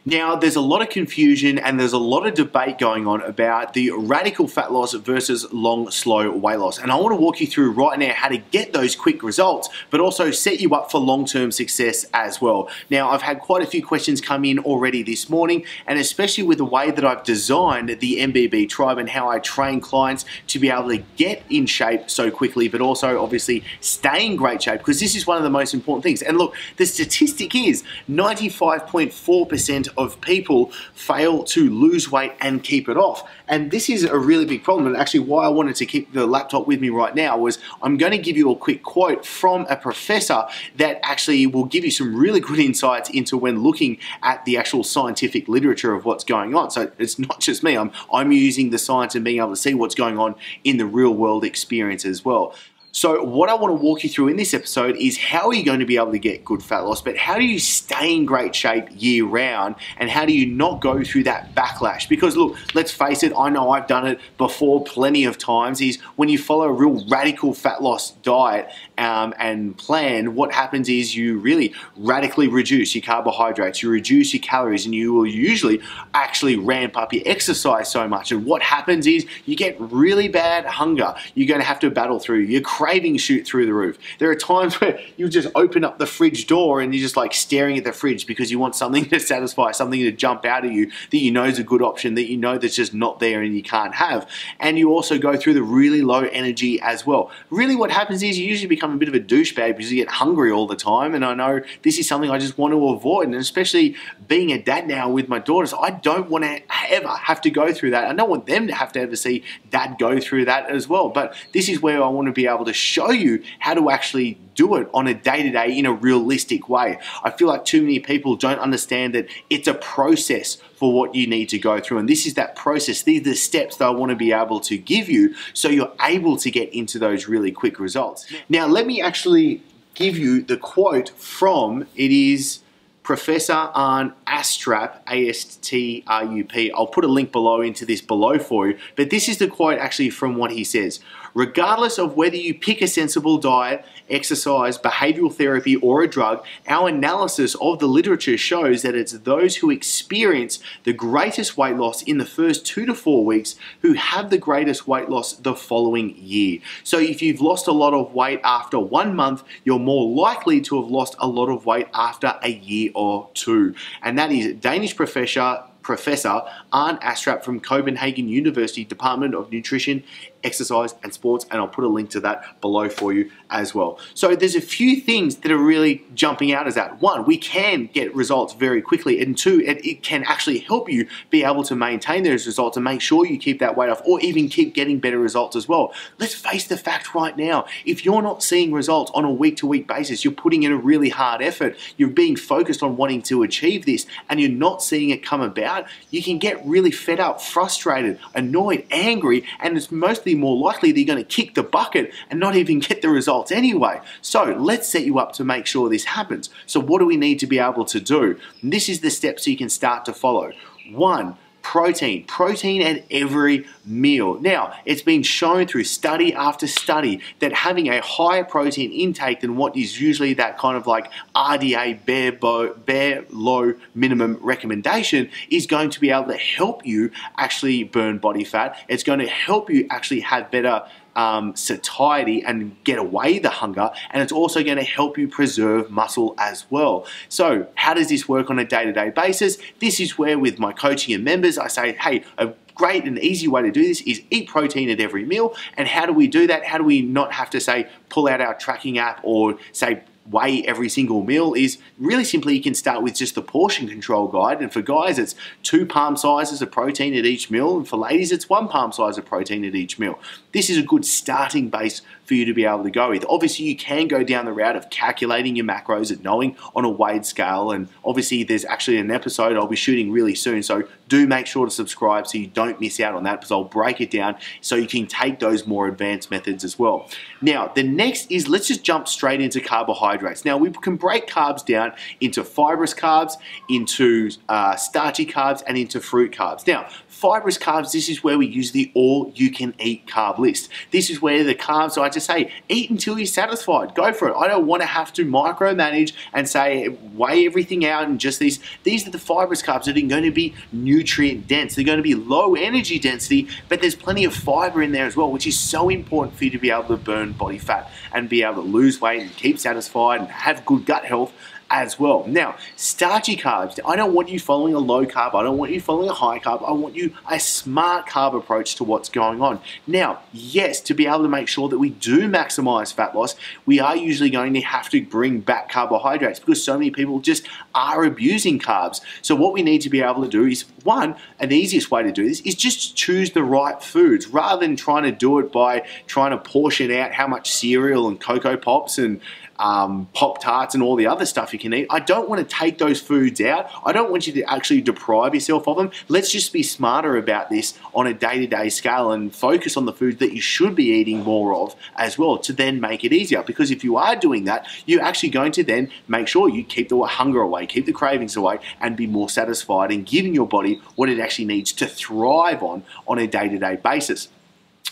Now, there's a lot of confusion and there's a lot of debate going on about the radical fat loss versus long, slow weight loss. And I want to walk you through right now how to get those quick results, but also set you up for long-term success as well. Now, I've had quite a few questions come in already this morning, and especially with the way that I've designed the MBB Tribe and how I train clients to be able to get in shape so quickly, but also obviously stay in great shape, because this is one of the most important things. And look, the statistic is 95.4% of people fail to lose weight and keep it off. And this is a really big problem. And actually why I wanted to keep the laptop with me right now was I'm going to give you a quick quote from a professor that actually will give you some really good insights into when looking at the actual scientific literature of what's going on. So it's not just me, I'm using the science and being able to see what's going on in the real world experience as well. So what I want to walk you through in this episode is how are you going to be able to get good fat loss, but how do you stay in great shape year round, and how do you not go through that backlash? Because look, let's face it, I know I've done it before plenty of times, is when you follow a real radical fat loss diet and plan, what happens is you really radically reduce your carbohydrates, you reduce your calories, and you will usually actually ramp up your exercise so much. And what happens is you get really bad hunger. You're going to have to battle through your cravings shoot through the roof. There are times where you just open up the fridge door and you're just like staring at the fridge because you want something to satisfy, something to jump out of you that you know is a good option, that you know that's just not there and you can't have. And you also go through the really low energy as well. Really what happens is you usually become a bit of a douchebag because you get hungry all the time, and I know this is something I just want to avoid. And especially being a dad now with my daughters, I don't want to ever have to go through that. I don't want them to have to ever see dad go through that as well. But this is where I want to be able to show you how to actually do it on a day-to-day in a realistic way. I feel like too many people don't understand that it's a process for what you need to go through, and this is that process. These are the steps that I want to be able to give you so you're able to get into those really quick results. Now let me actually give you the quote from, it is Professor Arn Astrup, A-S-T-R-U-P. I'll put a link below into this below for you, but this is the quote actually from what he says. Regardless of whether you pick a sensible diet, exercise, behavioral therapy, or a drug, our analysis of the literature shows that it's those who experience the greatest weight loss in the first 2 to 4 weeks who have the greatest weight loss the following year. So if you've lost a lot of weight after 1 month, you're more likely to have lost a lot of weight after a year or 2. And that is Danish Professor Arn Astrup from Copenhagen University Department of Nutrition, Exercise and Sports, and I'll put a link to that below for you as well. So there's a few things that are really jumping out as that. 1, we can get results very quickly, and 2, it can actually help you be able to maintain those results and make sure you keep that weight off, or even keep getting better results as well. Let's face the fact right now, if you're not seeing results on a week-to-week basis, you're putting in a really hard effort, you're being focused on wanting to achieve this, and you're not seeing it come about, you can get really fed up, frustrated, annoyed, angry, and it's mostly more likely that you're going to kick the bucket and not even get the results anyway. So let's set you up to make sure this happens. So what do we need to be able to do? And this is the steps you can start to follow. 1, protein. Protein at every meal. Now, it's been shown through study after study that having a higher protein intake than what is usually that kind of like RDA bare low minimum recommendation is going to be able to help you actually burn body fat. It's going to help you actually have better satiety and get away the hunger, and it's also going to help you preserve muscle as well. So how does this work on a day-to-day basis? This is where with my coaching and members I say, hey, a great and easy way to do this is eat protein at every meal. And how do we do that? How do we not have to say pull out our tracking app or say weigh every single meal? Is really simply you can start with just the portion control guide, and for guys it's 2 palm sizes of protein at each meal, and for ladies it's 1 palm size of protein at each meal. This is a good starting base for you to be able to go with. Obviously you can go down the route of calculating your macros and knowing on a weighed scale, and obviously there's actually an episode I'll be shooting really soon, so do make sure to subscribe so you don't miss out on that, because I'll break it down so you can take those more advanced methods as well. Now the next is, let's just jump straight into carbohydrates carbohydrates. Now, we can break carbs down into fibrous carbs, into starchy carbs, and into fruit carbs. Now, fibrous carbs, this is where we use the all-you-can-eat carb list. This is where the carbs, I just say, eat until you're satisfied. Go for it. I don't want to have to micromanage and say, weigh everything out and just these. These are the fibrous carbs that are going to be nutrient dense. They're going to be low energy density, but there's plenty of fiber in there as well, which is so important for you to be able to burn body fat and be able to lose weight and keep satisfied and have good gut health as well. Now, starchy carbs, I don't want you following a low carb, I don't want you following a high carb, I want you a smart carb approach to what's going on. Now, yes, to be able to make sure that we do maximize fat loss, we are usually going to have to bring back carbohydrates because so many people just are abusing carbs. So what we need to be able to do is, one, an easiest way to do this is just choose the right foods rather than trying to do it by trying to portion out how much cereal and Cocoa Pops and Pop-Tarts and all the other stuff you can eat. I don't want to take those foods out. I don't want you to actually deprive yourself of them. Let's just be smarter about this on a day-to-day scale and focus on the foods that you should be eating more of as well to then make it easier. Because if you are doing that, you're actually going to then make sure you keep the hunger away, keep the cravings away, and be more satisfied and giving your body what it actually needs to thrive on a day-to-day basis.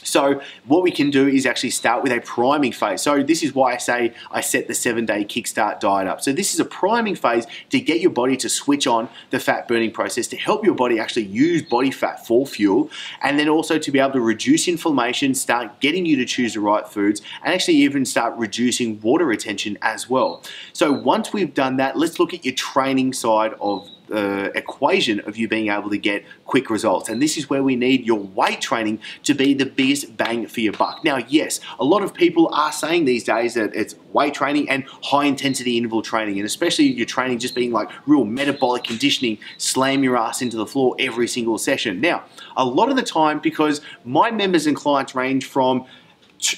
So what we can do is actually start with a priming phase. So this is why I say I set the 7-day kickstart diet up. So this is a priming phase to get your body to switch on the fat burning process, to help your body actually use body fat for fuel, and then also to be able to reduce inflammation, start getting you to choose the right foods, and actually even start reducing water retention as well. So once we've done that, let's look at your training side of the equation of you being able to get quick results. And this is where we need your weight training to be the biggest bang for your buck. Now, yes, a lot of people are saying these days that it's weight training and high intensity interval training, and especially your training just being like real metabolic conditioning, slam your ass into the floor every single session. Now, a lot of the time, because my members and clients range from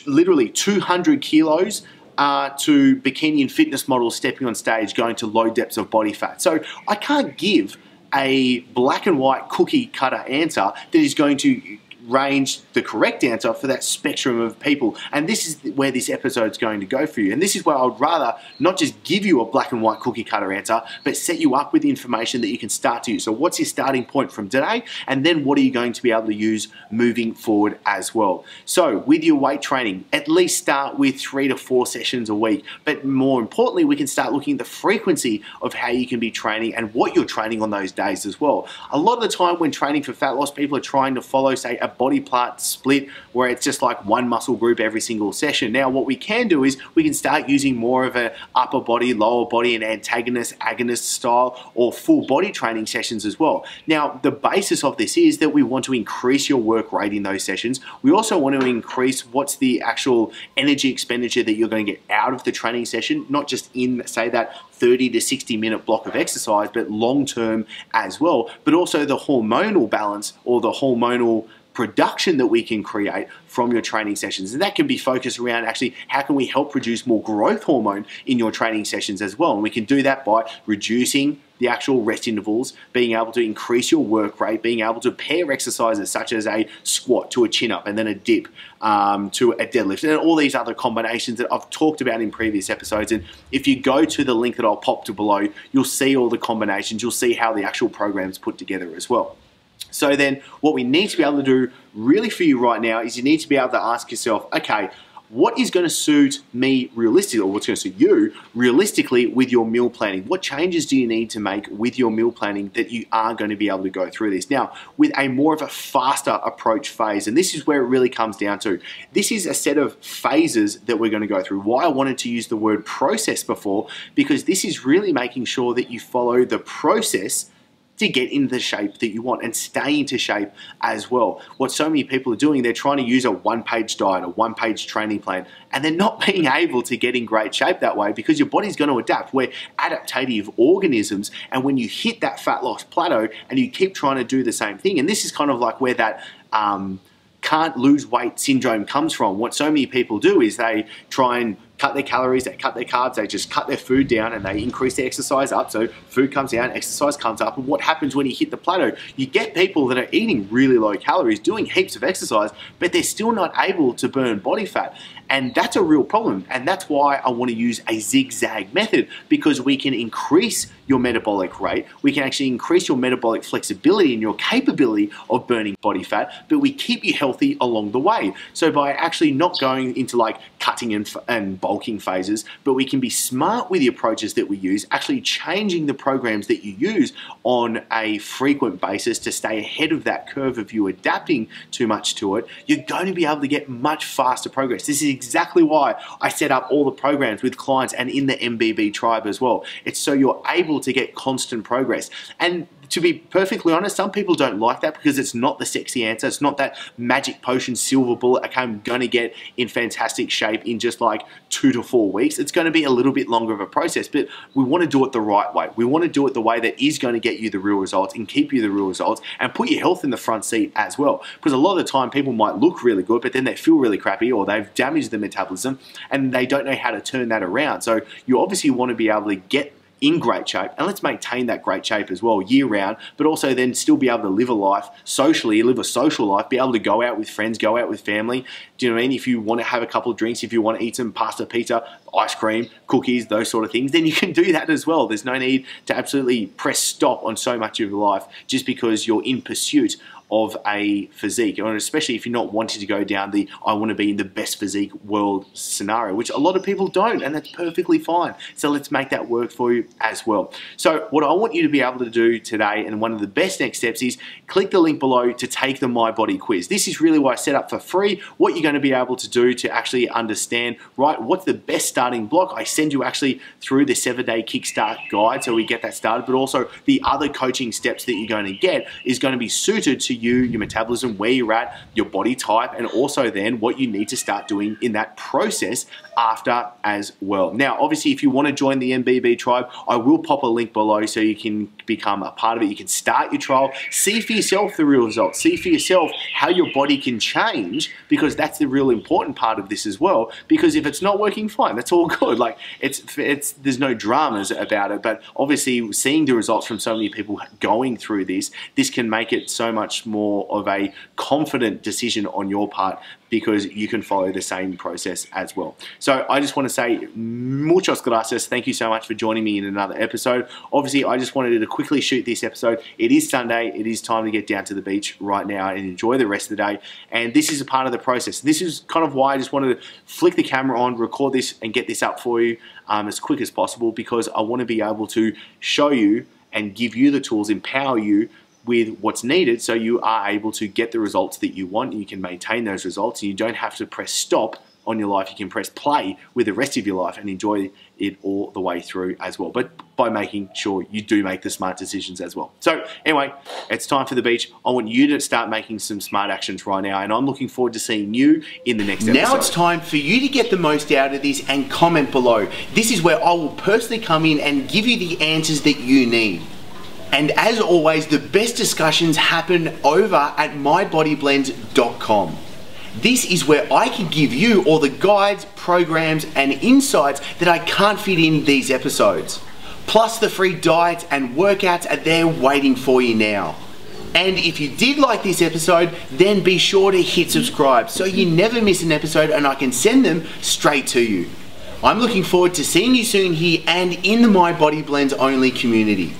literally 200 kilos to bikini and fitness models stepping on stage, going to low depths of body fat. So I can't give a black and white cookie cutter answer that is going to range the correct answer for that spectrum of people. And this is where this episode's going to go for you. And this is where I would rather not just give you a black and white cookie cutter answer, but set you up with the information that you can start to use. So what's your starting point from today? And then what are you going to be able to use moving forward as well? So with your weight training, at least start with 3 to 4 sessions a week. But more importantly, we can start looking at the frequency of how you can be training and what you're training on those days as well. A lot of the time when training for fat loss, people are trying to follow, say, a body part split where it's just like one muscle group every single session. Now, what we can do is we can start using more of a upper body, lower body, and antagonist, agonist style, or full body training sessions as well. Now, the basis of this is that we want to increase your work rate in those sessions. We also want to increase what's the actual energy expenditure that you're going to get out of the training session, not just in, say, that 30 to 60 minute block of exercise, but long term as well, but also the hormonal balance or the hormonal production that we can create from your training sessions. And that can be focused around actually how can we help produce more growth hormone in your training sessions as well. And we can do that by reducing the actual rest intervals, being able to increase your work rate, being able to pair exercises such as a squat to a chin up and then a dip to a deadlift, and all these other combinations that I've talked about in previous episodes. And if you go to the link that I'll pop to below, you'll see all the combinations, you'll see how the actual program's put together as well. So then what we need to be able to do really for you right now is you need to be able to ask yourself, okay, what is going to suit me realistically, or what's going to suit you realistically with your meal planning? What changes do you need to make with your meal planning that you are going to be able to go through this? Now, with a more of a faster approach phase, and this is where it really comes down to. This is a set of phases that we're going to go through. Why I wanted to use the word process before, because this is really making sure that you follow the process to get into the shape that you want and stay into shape as well. What so many people are doing, they're trying to use a one-page diet, a one-page training plan, and they're not being able to get in great shape that way because your body's going to adapt. We're adaptative organisms, and when you hit that fat loss plateau and you keep trying to do the same thing, and this is kind of like where that can't lose weight syndrome comes from. What so many people do is they try and cut their calories, they cut their carbs, they just cut their food down and they increase their exercise up. So food comes down, exercise comes up. And what happens when you hit the plateau? You get people that are eating really low calories, doing heaps of exercise, but they're still not able to burn body fat. And that's a real problem. And that's why I want to use a zigzag method, because we can increase your metabolic rate, we can actually increase your metabolic flexibility and your capability of burning body fat, but we keep you healthy along the way. So by actually not going into like cutting and bulking phases, but we can be smart with the approaches that we use, actually changing the programs that you use on a frequent basis to stay ahead of that curve of you adapting too much to it, you're going to be able to get much faster progress. This is exactly why I set up all the programs with clients and in the MBB tribe as well. It's so you're able to get constant progress. And to be perfectly honest, some people don't like that because it's not the sexy answer. It's not that magic potion silver bullet. Okay, I'm going to get in fantastic shape in just like 2 to 4 weeks. It's going to be a little bit longer of a process, but we want to do it the right way. We want to do it the way that is going to get you the real results and keep you the real results and put your health in the front seat as well. Because a lot of the time people might look really good, but then they feel really crappy or they've damaged the metabolism and they don't know how to turn that around. So you obviously want to be able to get in great shape, and let's maintain that great shape as well year round, but also then still be able to live a life socially, live a social life, be able to go out with friends, go out with family. Do you know what I mean? If you want to have a couple of drinks, if you want to eat some pasta, pizza, ice cream, cookies, those sort of things, then you can do that as well. There's no need to absolutely press stop on so much of your life just because you're in pursuit of a physique, or especially if you're not wanting to go down the I want to be in the best physique world scenario, which a lot of people don't, and that's perfectly fine. So let's make that work for you as well. So what I want you to be able to do today, and one of the best next steps, is click the link below to take the My Body quiz. This is really what I set up for free, what you're going to be able to do to actually understand, right, what's the best starting block. I send you actually through the 7-day kickstart guide so we get that started, but also the other coaching steps that you're going to get is going to be suited to you, your metabolism, where you're at, your body type, and also then what you need to start doing in that process after as well. Now, obviously, if you want to join the MBB tribe, I will pop a link below so you can become a part of it. You can start your trial, see for yourself the real results, see for yourself how your body can change, because that's the real important part of this as well. Because if it's not working, fine, that's all good. Like there's no dramas about it, but obviously seeing the results from so many people going through this can make it so much more of a confident decision on your part, because you can follow the same process as well. So I just want to say muchas gracias. Thank you so much for joining me in another episode. Obviously, I just wanted to quickly shoot this episode. It is Sunday. It is time to get down to the beach right now and enjoy the rest of the day. And this is a part of the process. This is kind of why I just wanted to flick the camera on, record this, and get this up for you as quick as possible, because I want to be able to show you and give you the tools, empower you with what's needed so you are able to get the results that you want, and you can maintain those results, and you don't have to press stop on your life. You can press play with the rest of your life and enjoy it all the way through as well, but by making sure you do make the smart decisions as well. So anyway, it's time for the beach. I want you to start making some smart actions right now, and I'm looking forward to seeing you in the next episode. Now it's time for you to get the most out of this and comment below. This is where I will personally come in and give you the answers that you need. And as always, the best discussions happen over at mybodyblend.com. This is where I can give you all the guides, programs, and insights that I can't fit in these episodes. Plus the free diets and workouts are there waiting for you now. And if you did like this episode, then be sure to hit subscribe so you never miss an episode and I can send them straight to you. I'm looking forward to seeing you soon here and in the My Body Blends only community.